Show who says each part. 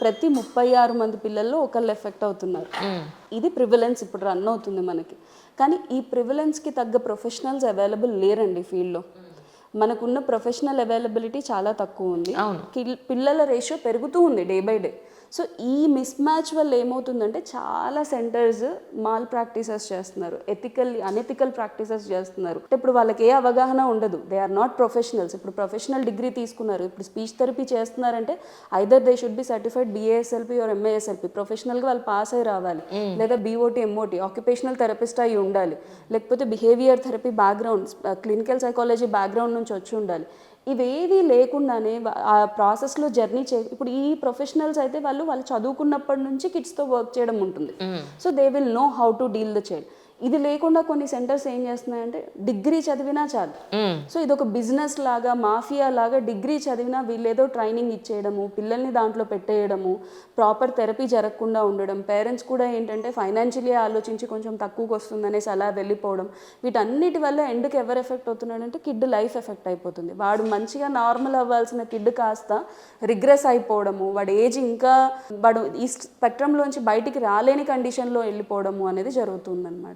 Speaker 1: ప్రతి 36 మంది పిల్లల్లో ఒకళ్ళు ఎఫెక్ట్ అవుతున్నారు. ఇది ప్రివిలెన్స్ ఇప్పుడు రన్ అవుతుంది మనకి. కానీ ఈ ప్రివిలెన్స్కి తగ్గ ప్రొఫెషనల్స్ అవైలబుల్ లేరండి ఫీల్డ్లో. మనకున్న ప్రొఫెషనల్ అవైలబిలిటీ చాలా తక్కువ ఉంది. పిల్లల రేషియో పెరుగుతూ ఉంది డే బై డే. సో ఈ మిస్ మ్యాచ్ వల్ల ఏమవుతుందంటే చాలా సెంటర్స్ మాల్ ప్రాక్టీసెస్ చేస్తున్నారు, అనెథికల్ ప్రాక్టీసెస్ చేస్తున్నారు. ఇప్పుడు వాళ్ళకి ఏ అవగాహన ఉండదు, దే ఆర్ నాట్ ప్రొఫెషనల్స్. ఇప్పుడు ప్రొఫెషనల్ డిగ్రీ తీసుకున్నారు, ఇప్పుడు స్పీచ్ థెరపీ చేస్తున్నారంటే either they should be certified BASLP or MASLP. ప్రొఫెషనల్గా వాళ్ళు పాస్ అయి రావాలి, లేదా BOT MOT ఆక్యుపేషనల్ థెరపిస్ట్ అయి ఉండాలి, లేకపోతే behaviour therapy background, clinical psychology background నుంచి వచ్చి ఉండాలి. ఇవేవి లేకుండానే ఆ ప్రాసెస్లో జర్నీ ఇప్పుడు ఈ ప్రొఫెషనల్స్ అయితే వాళ్ళు చదువుకున్నప్పటి నుంచి కిడ్స్తో వర్క్ చేయడం ఉంటుంది. So they will know how to deal the child. ఇది లేకుండా కొన్ని సెంటర్స్ ఏం చేస్తున్నాయంటే డిగ్రీ చదివినా చాలు. సో ఇది ఒక బిజినెస్ లాగా, మాఫియా లాగా, డిగ్రీ చదివినా వీళ్ళేదో ట్రైనింగ్ ఇచ్చేయడము, పిల్లల్ని దాంట్లో పెట్టేయడము, ప్రాపర్ థెరపీ జరగకుండా ఉండడం, పేరెంట్స్ కూడా ఏంటంటే ఫైనాన్షియలీ ఆలోచించి కొంచెం తక్కువకి వస్తుందనేసి అలా వెళ్ళిపోవడం. వీటన్నిటి వల్ల ఎండ్కి ఎవరు ఎఫెక్ట్ అవుతున్నాడంటే కిడ్ లైఫ్ ఎఫెక్ట్ అయిపోతుంది. వాడు మంచిగా నార్మల్ అవ్వాల్సిన కిడ్ కాస్త రిగ్రెస్ అయిపోవడము, వాడు ఏజ్ ఇంకా వాడు ఈ స్పెక్ట్రంలోంచి బయటికి రాలేని కండిషన్లో వెళ్ళిపోవడము అనేది జరుగుతుందన్నమాట.